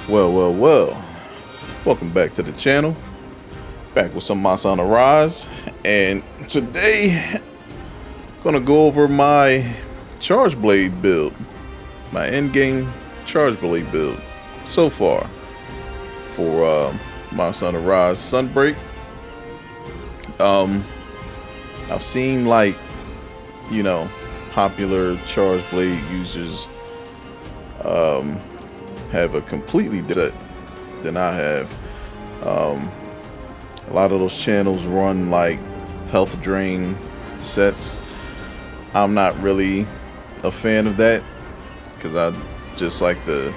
Well, welcome back to the channel. Back with some mods on the rise, and today gonna go over my charge blade build, my endgame charge blade build so far for mods on the rise Sunbreak. I've seen, like, you know, popular charge blade users have a completely different set than I have. A lot of those channels run like health drain sets. I'm not really a fan of that because I just like to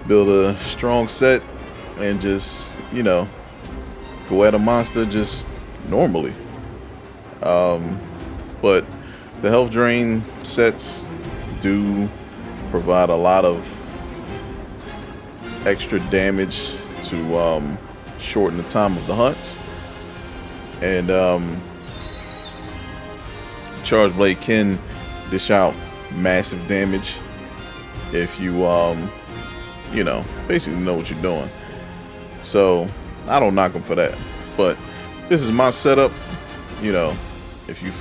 build a strong set and just, you know, go at a monster just normally. But the health drain sets do provide a lot of extra damage to shorten the time of the hunts, and charge blade can dish out massive damage if you you know, basically know what you're doing. So I don't knock them for that, but this is my setup. You know, if you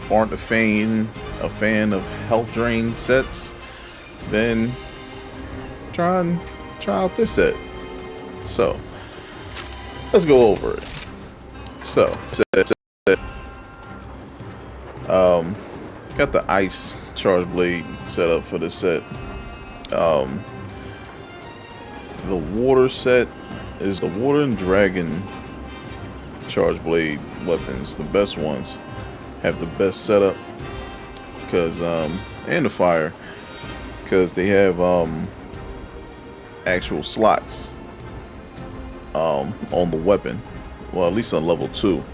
aren't a fan of health drain sets, then try out this set. So let's go over it. So got the ice charge blade set up for this set. The water set is the water and dragon charge blade weapons. The best ones have the best setup because and the fire, because they have actual slots on the weapon. Well, at least on level 2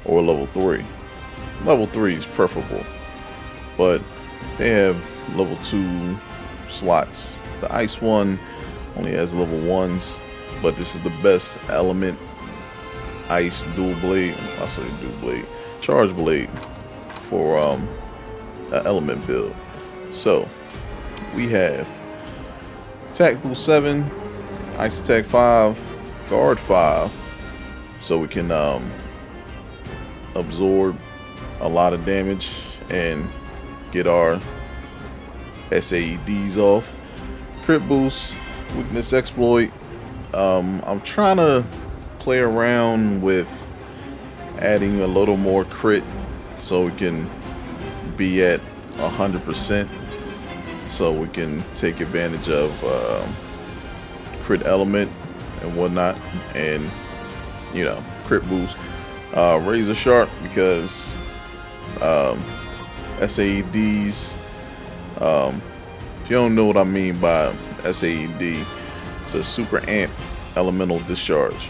or level 3. Level 3 is preferable, but they have level 2 slots. The ice one only has level 1s, but this is the best element ice dual blade, I say dual blade, charge blade for an element build. So we have attack boost 7, ice attack 5, guard 5, so we can absorb a lot of damage and get our SAEDs off. Crit boost, weakness exploit. I'm trying to play around with adding a little more crit so we can be at 100%, so we can take advantage of crit element and whatnot, and, you know, crit boost. Razor sharp, because SAEDs, if you don't know what I mean by SAED, it's a super amp elemental discharge.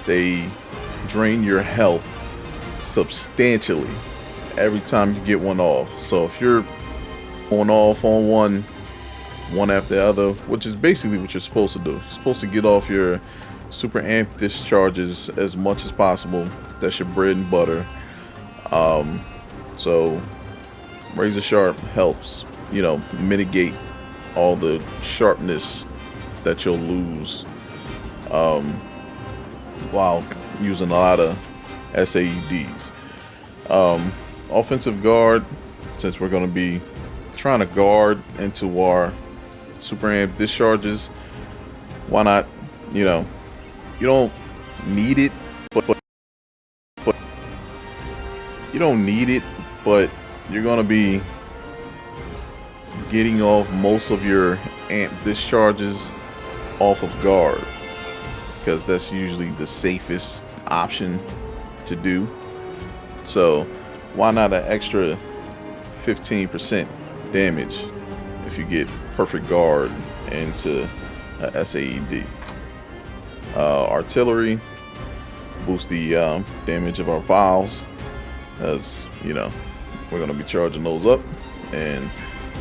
They drain your health substantially every time you get one off. So if you're going off on one after the other, which is basically what you're supposed to do, you're supposed to get off your super amp discharges as much as possible. That's your bread and butter. So razor sharp helps, you know, mitigate all the sharpness that you'll lose while using a lot of SAEDs. Offensive guard, since we're going to be trying to guard into our super amp discharges, why not? You know, you don't need it, but you don't need it, but you're going to be getting off most of your amp discharges off of guard, because that's usually the safest option to do. So why not an extra 15% damage if you get perfect guard into a SAED. Artillery, boost the damage of our vials, as you know, we're going to be charging those up and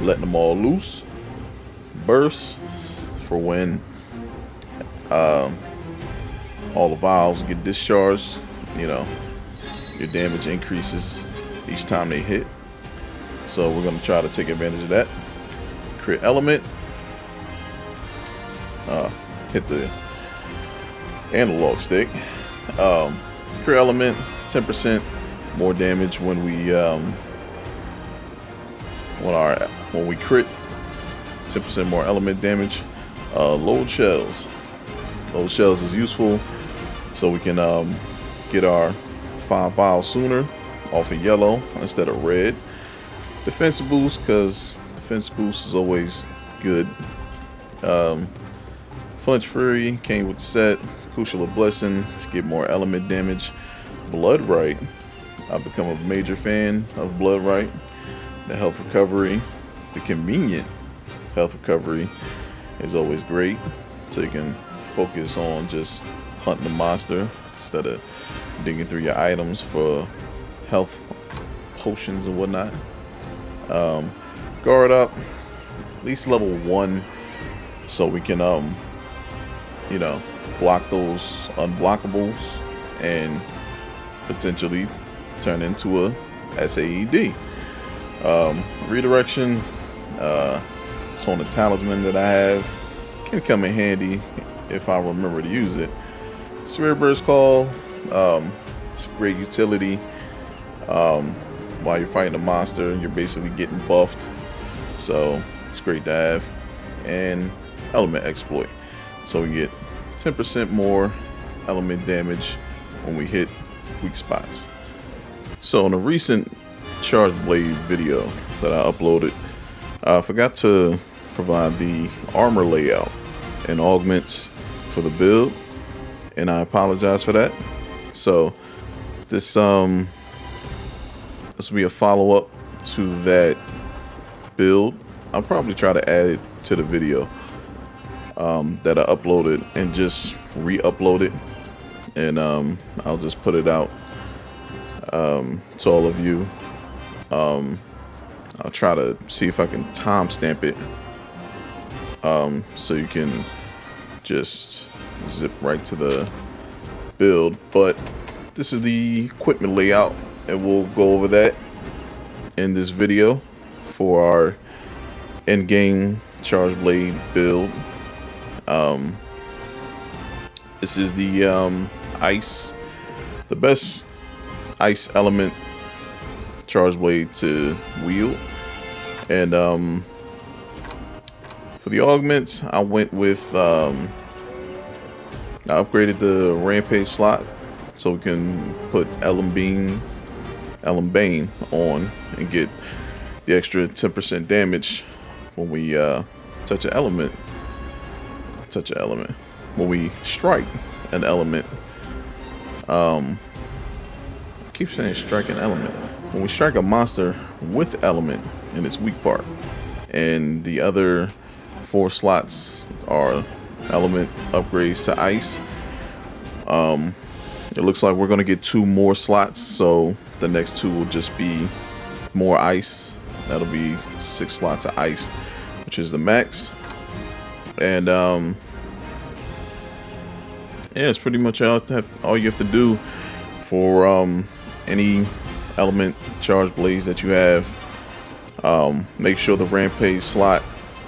letting them all loose. Burst, for when all the vials get discharged, you know, your damage increases each time they hit. So we're going to try to take advantage of that. Crit element. Hit the analog stick. Crit element, 10% more damage when we crit. 10% more element damage. Load shells. Load shells is useful so we can get our 5 vials sooner off of yellow instead of red. Defense boost, because defense boost is always good. Flinch Fury came with the set. Crucial Blessing to get more element damage. Blood Right. I've become a major fan of Blood Right. The health recovery, the convenient health recovery is always great. So you can focus on just hunting the monster instead of digging through your items for health potions and whatnot. Guard up, at least level 1, so we can block those unblockables and potentially turn into a SAED. Redirection, it's on the Talisman that I have. Can come in handy if I remember to use it. Spirit Burst Call, it's great utility. While you're fighting a monster, you're basically getting buffed, so it's great to have. And Element Exploit, so we get 10% more element damage when we hit weak spots. So in a recent Charge Blade video that I uploaded, I forgot to provide the armor layout and augments for the build, and I apologize for that. So this will be a follow-up to that build. I'll probably try to add it to the video that I uploaded and just re-upload it, and I'll just put it out to all of you. I'll try to see if I can timestamp it so you can just zip right to the build. But this is the equipment layout, and we'll go over that in this video for our endgame Charge Blade build. This is the the best ice element Charge Blade to wield. And for the augments, I went with I upgraded the Rampage slot so we can put Ellen Bane on and get the extra 10% damage when we touch an element. When we strike an element. I keep saying strike an element. When we strike a monster with element in its weak part, and the other 4 slots are element upgrades to ice. It looks like we're gonna get 2 more slots, so the next 2 will just be more ice. That'll be 6 slots of ice, which is the max. And yeah, it's pretty much all you have to do for any element charge blades that you have. Make sure the Rampage slot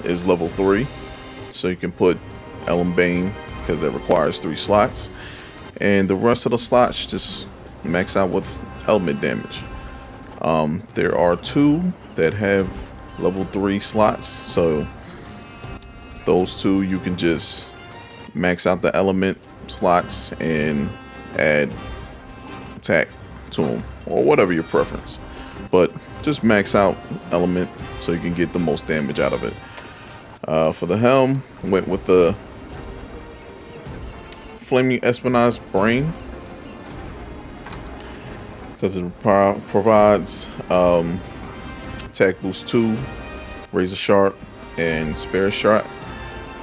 is level 3, so you can put Ellen Bane, because that requires 3 slots, and the rest of the slots just max out with element damage. There are 2 that have level 3 slots, so those 2 you can just max out the element slots and add attack to them, or whatever your preference, but just max out element so you can get the most damage out of it. For the helm, went with the Flaming Espionage Brain because it provides attack boost 2, razor sharp, and spare shot.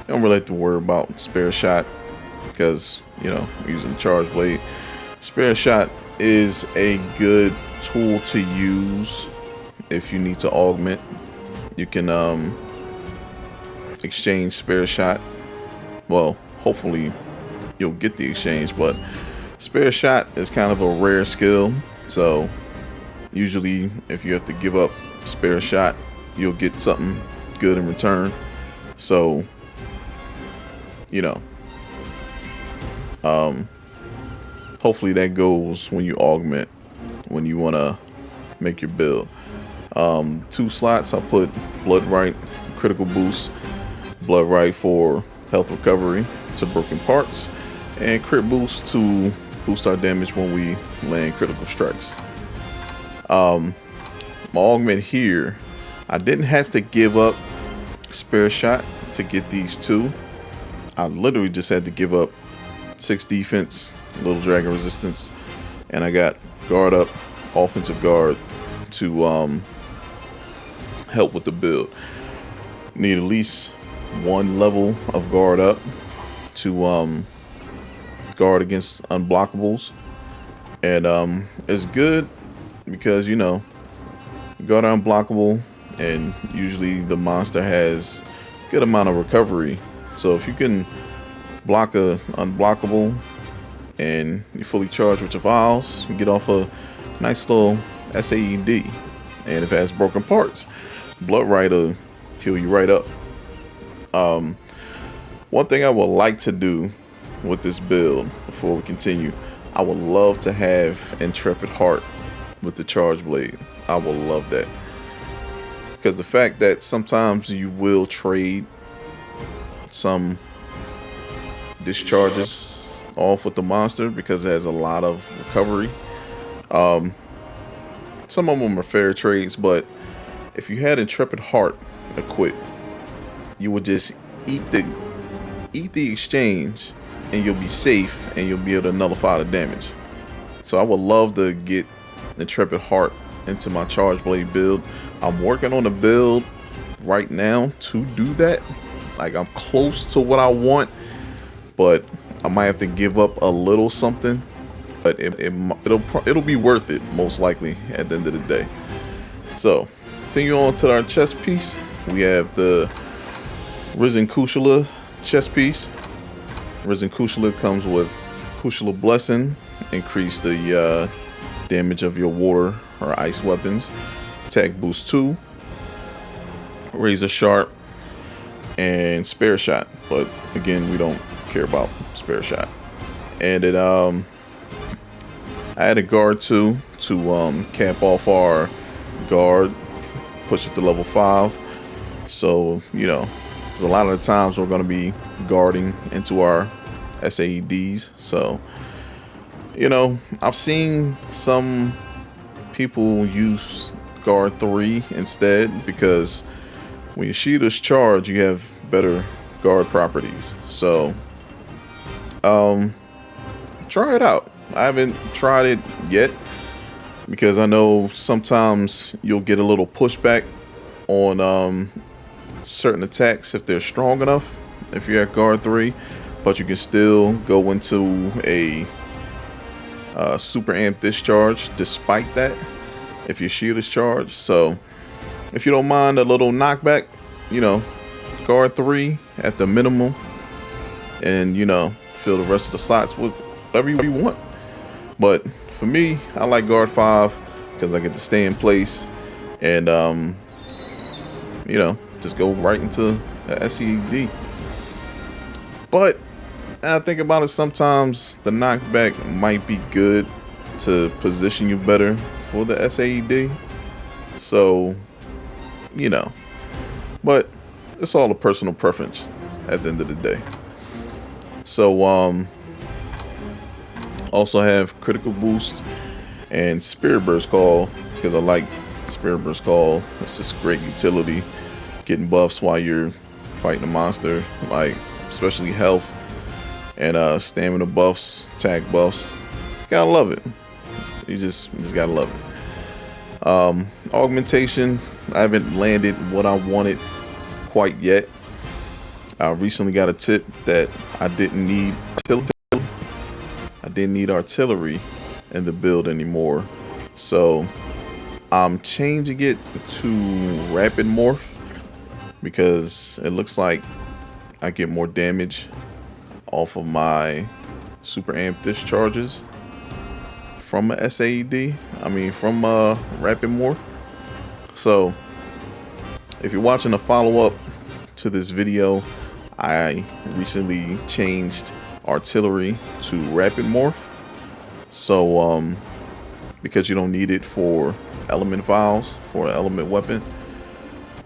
You don't really have to worry about spare shot because, you know, using charge blade. Spare shot is a good tool to use if you need to augment. You can exchange spare shot. Well, hopefully you'll get the exchange, but spare shot is kind of a rare skill, so Usually, if you have to give up spare shot, you'll get something good in return. So, you know, hopefully that goes when you augment, when you want to make your build. 2 slots, I'll put Blood Right, critical boost, Blood Right for health recovery to broken parts, and crit boost to boost our damage when we land critical strikes. My augment here, I didn't have to give up spare shot to get these 2. I literally just had to give up 6 defense, little dragon resistance, and I got guard up, offensive guard to help with the build. Need at least 1 level of guard up to guard against unblockables, and it's good because, you know, guard unblockable, and usually the monster has good amount of recovery. So if you can block a unblockable and you're fully charged with your vials, you get off a nice little SAED. And if it has broken parts, Blood Right will heal you right up. One thing I would like to do with this build before we continue, I would love to have Intrepid Heart with the Charge Blade. I would love that, because the fact that sometimes you will trade some discharges off with the monster because it has a lot of recovery. Some of them are fair trades, but if you had Intrepid Heart equipped, you would just eat the exchange, and you'll be safe, and you'll be able to nullify the damage. So I would love to get Intrepid Heart into my Charge Blade build. I'm working on a build right now to do that. Like, I'm close to what I want, but I might have to give up a little something. But it'll be worth it, most likely, at the end of the day. So, continue on to our chest piece. We have the Risen Kushala chest piece. Risen Kushala comes with Kushala Blessing, increase the damage of your water or ice weapons. Attack boost 2, Razor Sharp, and Spare Shot. But again, we don't care about Spare Shot. And it I added guard 2 to cap off our guard, push it to level 5. So, you know, there's a lot of the times we're going to be guarding into our SAEDs. So, you know, I've seen some people use guard 3 instead, because when your shielders charge, you have better guard properties. So, try it out. I haven't tried it yet because I know sometimes you'll get a little pushback on certain attacks if they're strong enough, if you're at guard 3, but you can still go into a super amp discharge despite that if your shield is charged. So if you don't mind a little knockback, you know, guard 3 at the minimum, and, you know, fill the rest of the slots with whatever you want. But for me, I like guard 5 because I get to stay in place and you know, just go right into the SED. But I think about it, sometimes the knockback might be good to position you better for the SAED. So, you know, but it's all a personal preference at the end of the day. So, also have critical boost and Spirit Burst Call, because I like Spirit Burst Call. It's just great utility, getting buffs while you're fighting a monster, like especially health and stamina buffs, attack buffs. Gotta love it. You just gotta love it. Augmentation, I haven't landed what I wanted quite yet. I recently got a tip that I didn't need artillery in the build anymore, so I'm changing it to rapid morph because it looks like I get more damage off of my super amp discharges from a SAED. I mean, from Rapid Morph. So if you're watching a follow-up to this video, I recently changed artillery to Rapid Morph. So because you don't need it for element vials for an element weapon,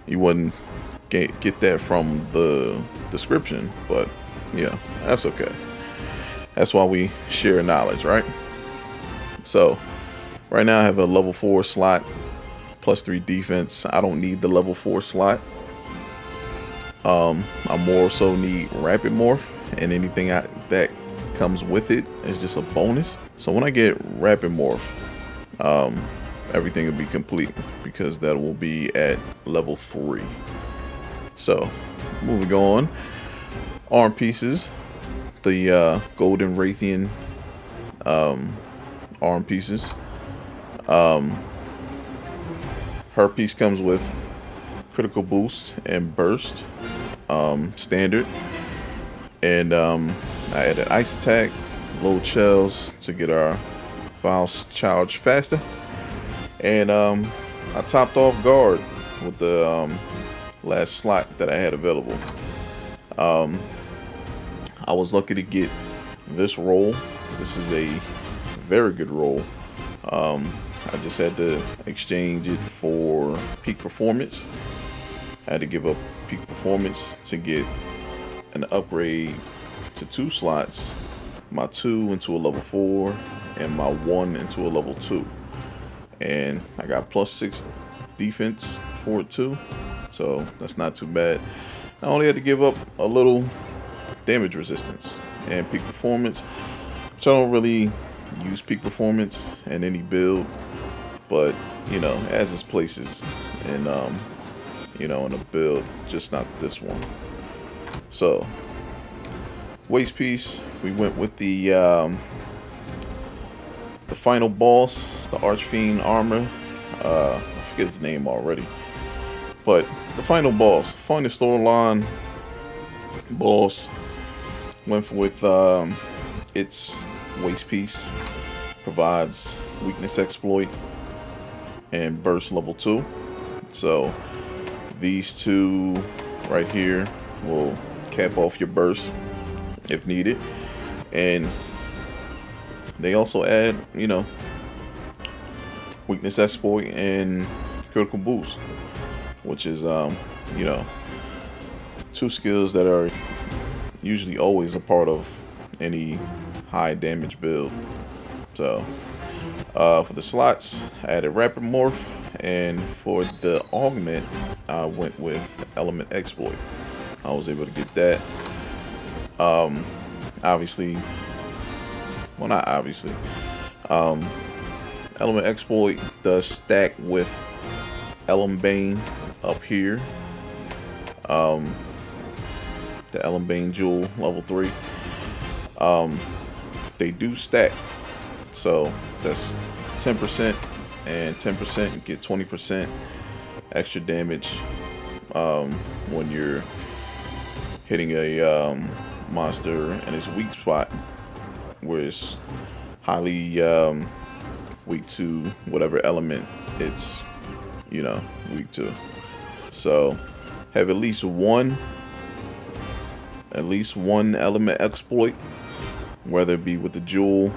you wouldn't get that from the description, but yeah, that's okay. That's why we share knowledge, right? So right now I have a level 4 slot, +3 defense. I don't need the level 4 slot. I more so need Rapid Morph, and anything that comes with it is just a bonus. So when I get Rapid Morph, everything will be complete, because that will be at level 3. So moving on, arm pieces, the Golden Raytheon arm pieces. Her piece comes with critical boost and burst, standard, and I added ice attack, load shells to get our vials charged faster, and I topped off guard with the last slot that I had available. I was lucky to get this roll. This is a very good roll. I just had to exchange it for peak performance. I had to give up peak performance to get an upgrade to 2 slots, my 2 into a level 4 and my 1 into a level 2, and I got +6 defense for it too, so that's not too bad. I only had to give up a little damage resistance and peak performance, which I don't really use peak performance in any build, but you know, as its places and you know, in a build, just not this one. So waist piece, we went with the final boss, the Archfiend armor. I forget his name already, but the final boss, final storyline boss, went with its waist piece, provides weakness exploit and burst level 2. So these two right here will cap off your burst if needed, and they also add, you know, weakness exploit and critical boost, which is you know, 2 skills that are usually always a part of any high damage build. So for the slots, I added Rapid Morph, and for the augment, I went with element exploit. I was able to get that. Obviously, well, not obviously, element exploit does stack with Elembane up here. The Elembane jewel level 3. They do stack, so that's 10% and 10%. You get 20% extra damage when you're hitting a monster in its weak spot, where it's highly weak to whatever element it's, you know, weak to. So have at least one element exploit, whether it be with the jewel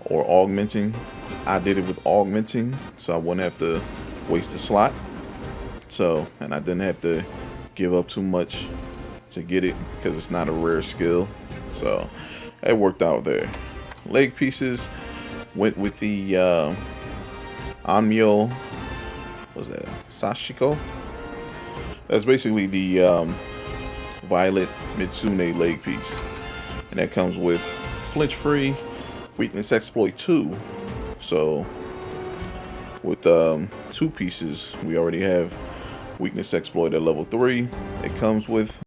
or augmenting. I did it with augmenting, so I wouldn't have to waste a slot. So, and I didn't have to give up too much to get it, because it's not a rare skill. So it worked out there. Leg pieces went with the Anmyo, what was that, Sashiko? That's basically the Violet Mitsune leg piece, and that comes with flinch free, weakness exploit 2. So with 2 pieces, we already have weakness exploit at level 3. It comes with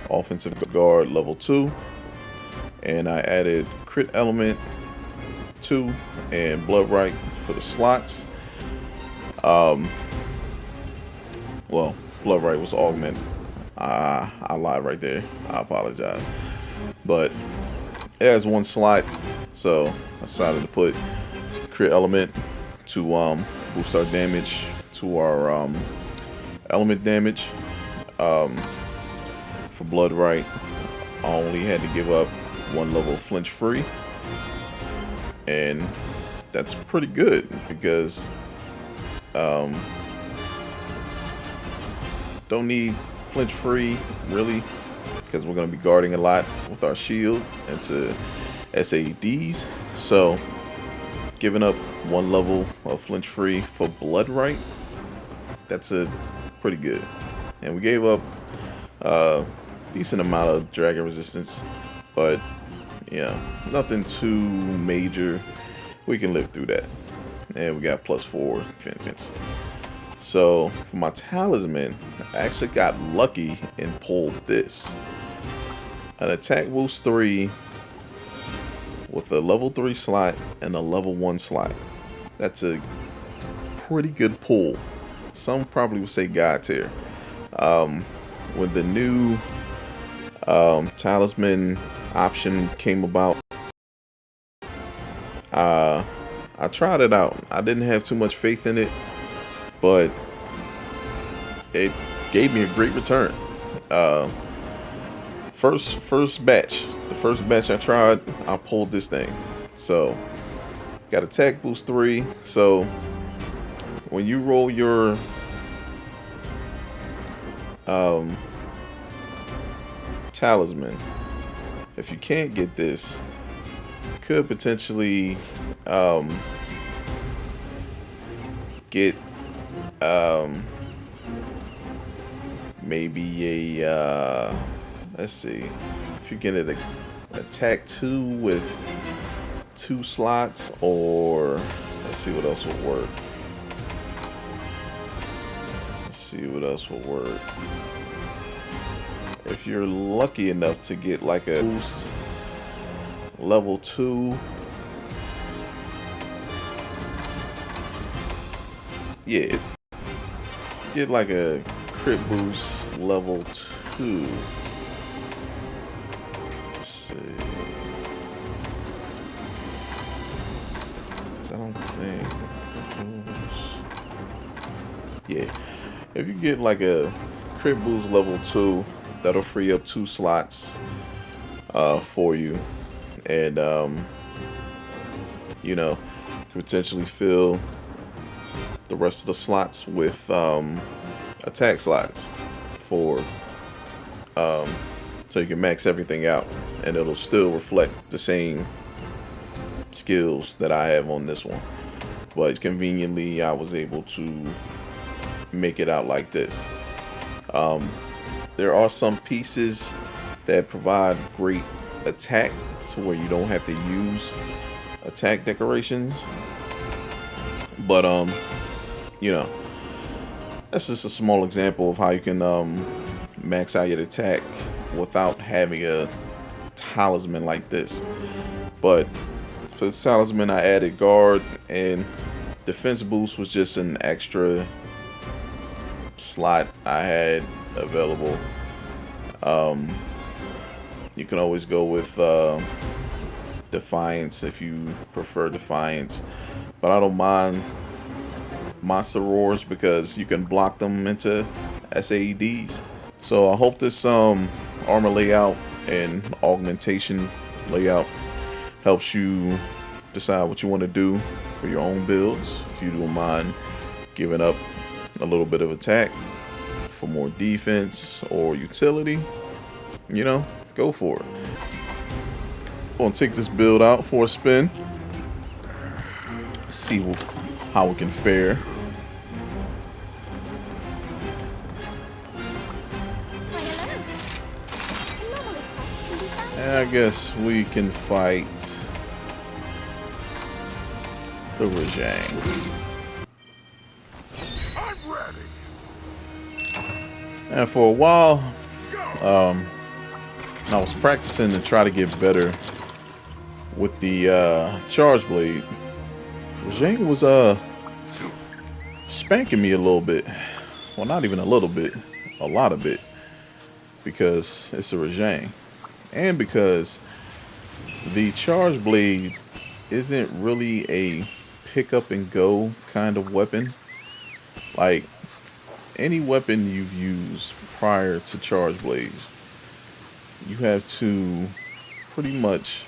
offensive guard level 2, and I added crit element 2 and blood right for the slots. Well, blood right was augmented. I lied right there. I apologize. But it has one slot, so I decided to put crit element to boost our damage to our element damage. For blood right, I only had to give up 1 level flinch free, and that's pretty good because don't need flinch free really, because we're going to be guarding a lot with our shield into SADs. So giving up 1 level of flinch free for blood right, that's a pretty good. And we gave up a decent amount of dragon resistance, but yeah, nothing too major. We can live through that. And we got +4 defense. So for my talisman, I actually got lucky and pulled this. An attack boost 3 with a level 3 slot and a level 1 slot. That's a pretty good pull. Some probably would say God tier. When the new talisman option came about, I tried it out. I didn't have too much faith in it, but it gave me a great return. First batch, the first batch I tried, I pulled this thing. So got attack boost 3. So when you roll your talisman, if you can't get this, you could potentially get maybe a let's see, if you get an attack 2 with 2 slots, or let's see what else would work. Let's see what else will work. If you're lucky enough to get like a boost level 2, yeah, get like a crit boost level 2. Let's see. I don't think. Yeah, if you get like a crit boost level 2, that'll free up 2 slots for you, and you know, potentially fill the rest of the slots with attack slots for so you can max everything out, and it'll still reflect the same skills that I have on this one. But conveniently, I was able to make it out like this. There are some pieces that provide great attack, so where you don't have to use attack decorations. But you know, that's just a small example of how you can max out your attack without having a talisman like this. But for the talisman, I added guard, and defense boost was just an extra slot I had available. You can always go with Defiance if you prefer Defiance, but I don't mind Monster Roars because you can block them into SAEDs. So I hope this armor layout and augmentation layout helps you decide what you want to do for your own builds. If you don't mind giving up a little bit of attack for more defense or utility, you know, go for it. I'm gonna take this build out for a spin, see how we can fare. And I guess we can fight the Rajang. I'm ready. And for a while, I was practicing to try to get better with the charge blade. Rajang was spanking me a little bit. Well, not even a little bit, a lot of bit, because it's a Rajang. And because the charge blade isn't really a pick up and go kind of weapon. Like any weapon you've used prior to charge blades, you have to pretty much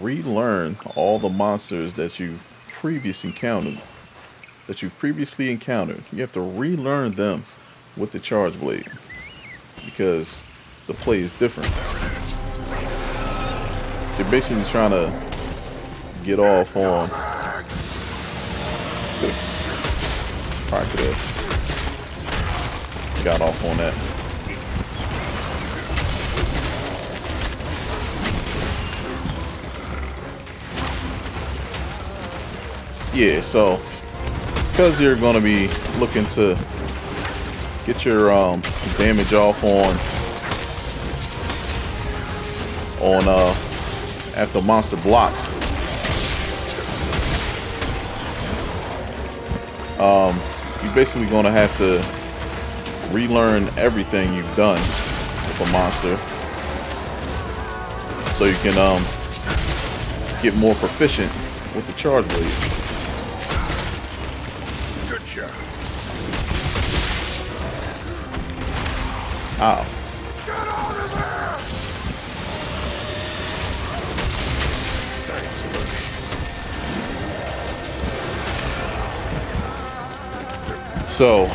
relearn all the monsters that you've previously encountered. You have to relearn them with the charge blade because the play is different. So you're basically trying to get off on. Probably could have got off on that. Yeah, so because you're going to be looking to get your damage off on after monster blocks, you're basically going to have to relearn everything you've done with a monster so you can get more proficient with the charge blade. Good job. Ow. Get out of there! So,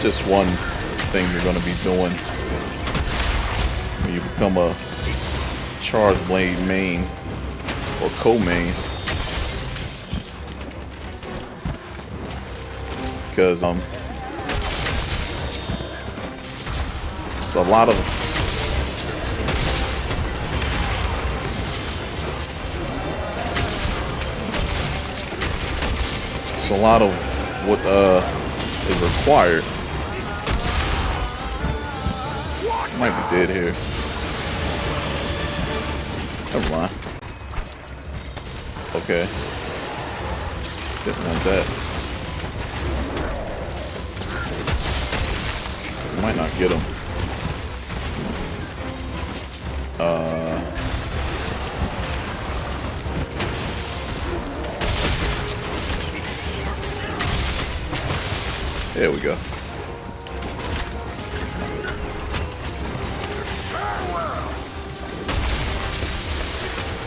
just one thing you're going to be doing when you become a charge blade main or co-main, because it's a lot of what is required. Might be dead here. Never mind. Okay. Didn't want that. Might not get him. There we go.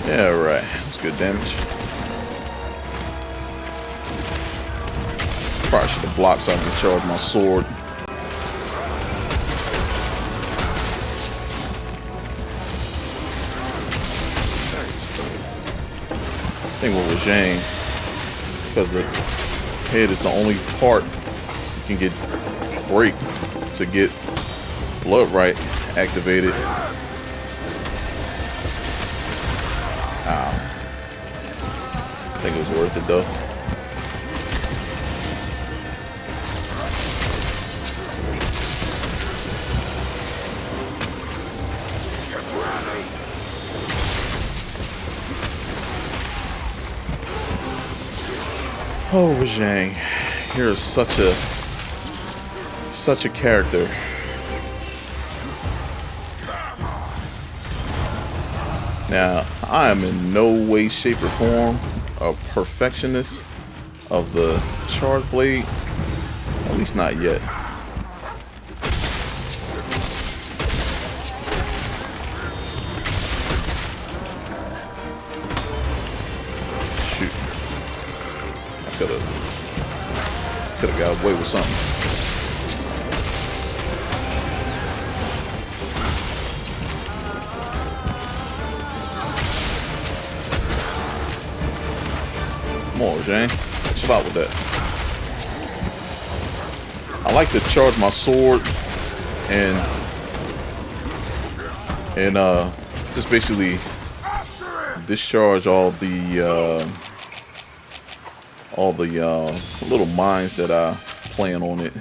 Yeah, right. That's good damage. Probably should have blocked so I could charge my sword. I think what was Zhang, because the head is the only part you can get break to get blood right activated. Ow. I think it was worth it though. Oh, Zhang, you're such a character. Now, I am in no way, shape, or form a perfectionist of the charge blade, at least not yet. Could have got away with something. Come on, Jane. Chill out with that. I like to charge my sword and just basically discharge all the little mines that I plan on it,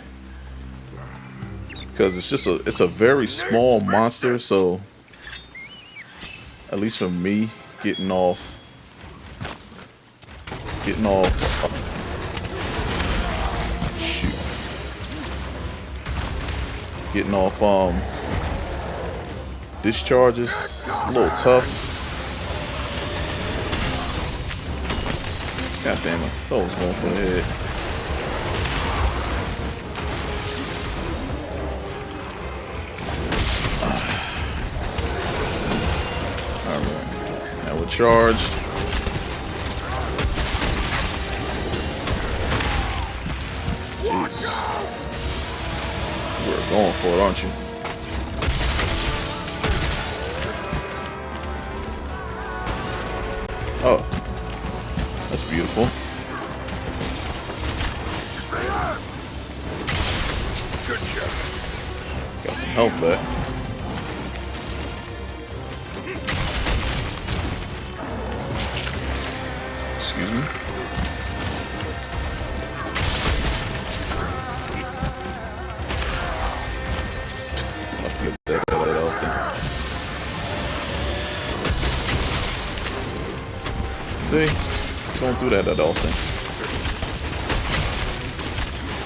because it's a very small monster. So at least for me, getting off discharges. It's a little tough. God damn it. I thought I was going for the head. Alright. Now we're charged. You're going for it, aren't you? Oh. That's beautiful. Good job. Got some health back. Excuse me. I'll get that off then. See? Don't do that often.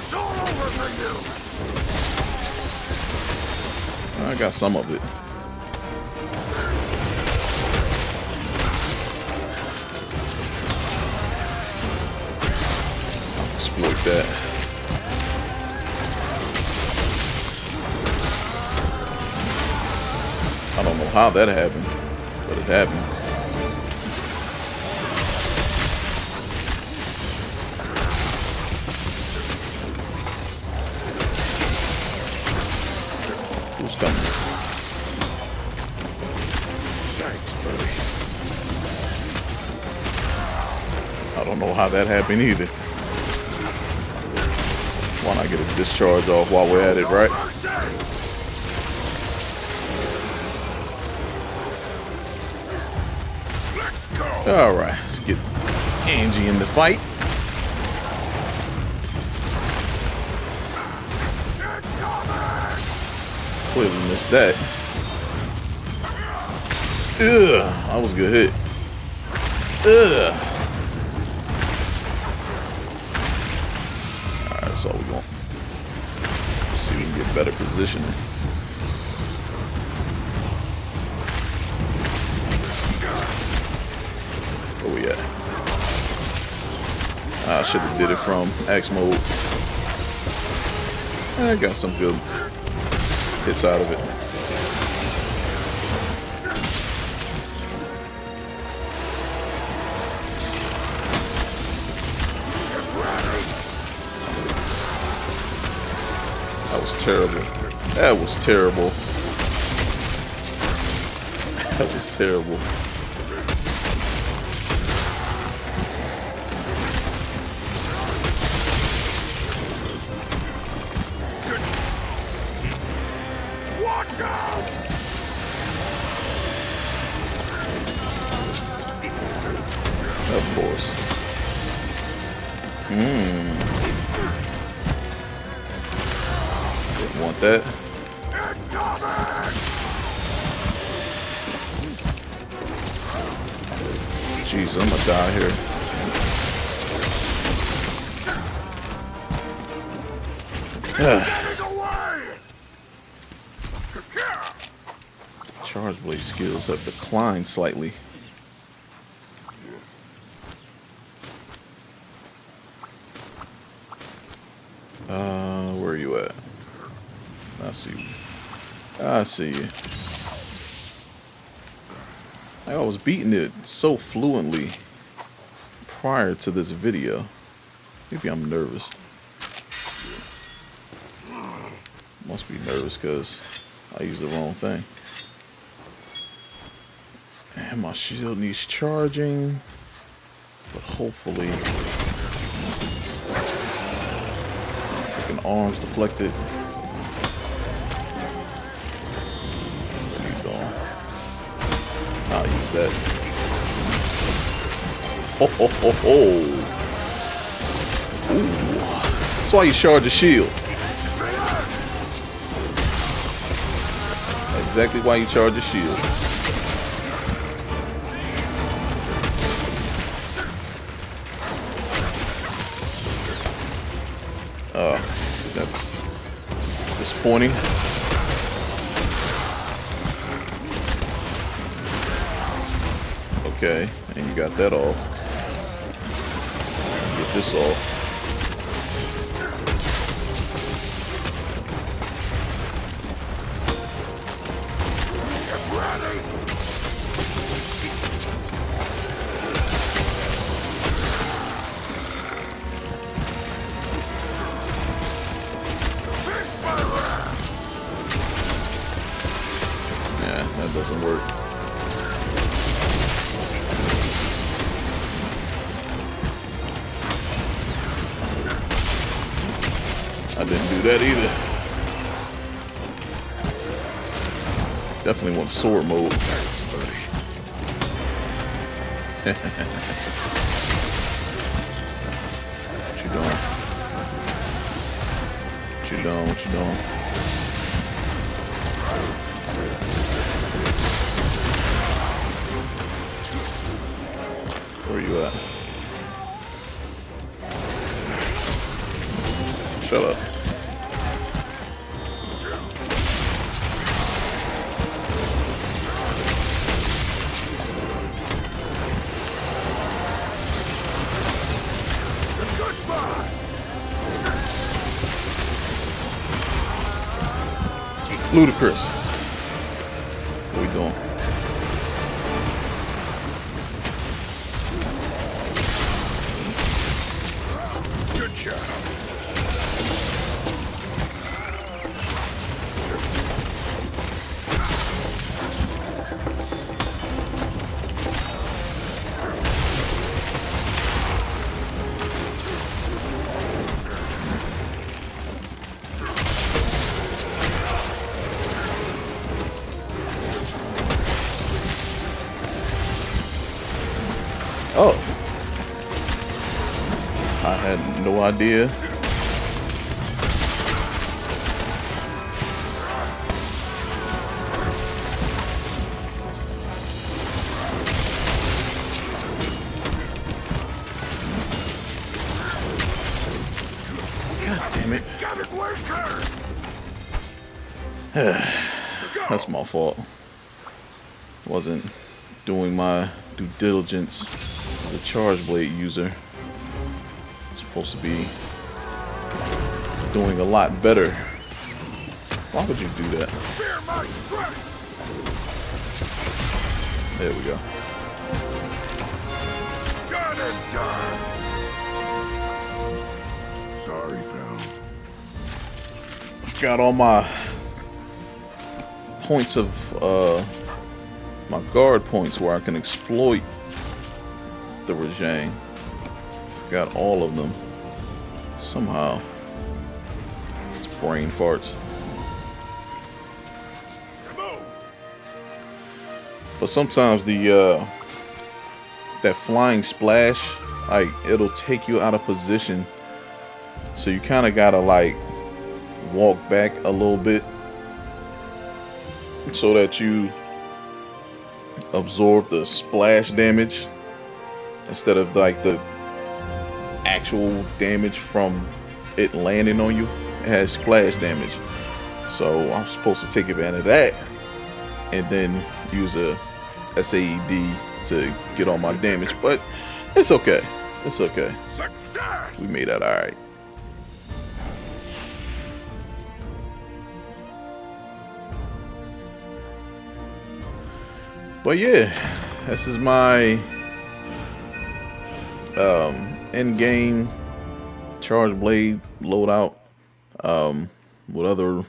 It's all over for you. I got some of it. I'll exploit that. I don't know how that happened, but it happened. Who's coming? Thanks, buddy. I don't know how that happened either. Why not get a discharge off while we're at it, right? Let's go. Alright, let's get Angie in the fight. Clearly missed that. Ugh, that was a good hit. Ugh. Alright, so we're going to see if we can get better positioning. Where we at? I should have did it from X mode. I got some good hits out of it. That was terrible. That was terrible. That was terrible. Watch out! Of course. Didn't want that. Incoming! Jeez, I'm gonna die here. Getting away! Charge blade skills have declined slightly. Where are you at? I see you. I see you. I was beating it so fluently prior to this video. Maybe I'm nervous. Must be nervous because I used the wrong thing. And my shield needs charging, but hopefully, freaking arms deflected. Where you going? I'll use that. Ho ho ho ho! Ooh, that's why you charge a shield. That's exactly why you charge a shield. That's disappointing. Okay, and you got that off. Get this off. Yeah, that doesn't work. I didn't do that either. Definitely want sword mode. What you doing? What you doing? What you doing? Where you at? Shut up. Ludicrous. What we doing? Good job. Oh. I had no idea. God damn it. That's my fault. Wasn't doing my due diligence as a charge blade user. Supposed to be doing a lot better. Why would you do that? Fear my strength. There we go. Got him done. Sorry, pal. Got all my points of my guard points where I can exploit the regime. Got all of them. Somehow. It's brain farts. But sometimes the that flying splash, like, it'll take you out of position. So you kind of gotta like walk back a little bit so that you absorb the splash damage instead of like the actual damage from it landing on you. It has splash damage, so I'm supposed to take advantage of that and then use a SAED to get all my damage. But it's okay. It's okay. Success. We made that all right. But yeah, this is my end game charge blade loadout. With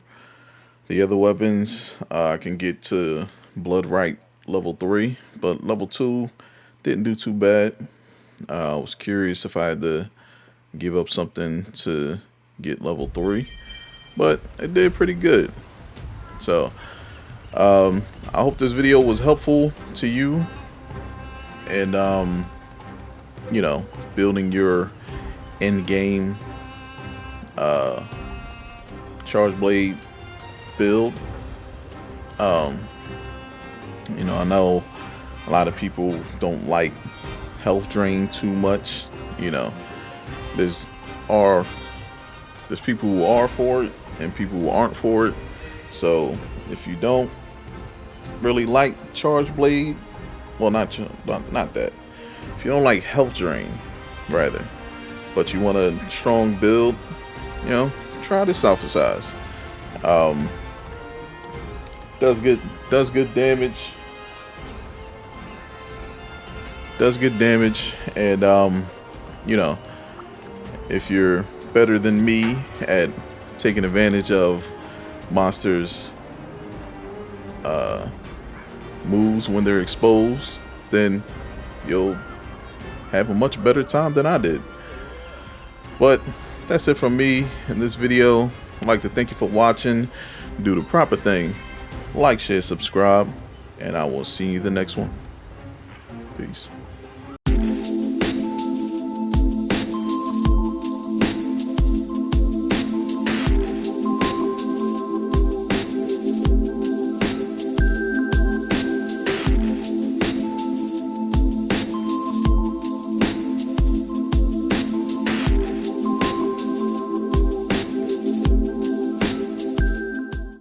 the other weapons, I can get to blood right level 3, but level 2 didn't do too bad. I was curious if I had to give up something to get level 3, but it did pretty good. So I hope this video was helpful to you, and you know, building your end game charge blade build. You know, I know a lot of people don't like health drain too much. You know, there's people who are for it and people who aren't for it. So if you don't really like charge blade well, not that. If you don't like health drain, rather, but you want a strong build, you know, try this out for size. Does good damage. Does good damage, and you know, if you're better than me at taking advantage of monsters' moves when they're exposed, then you'll have a much better time than I did. But that's it from me in this video. I'd like to thank you for watching. Do the proper thing. Like, share, subscribe, and I will see you the next one. Peace.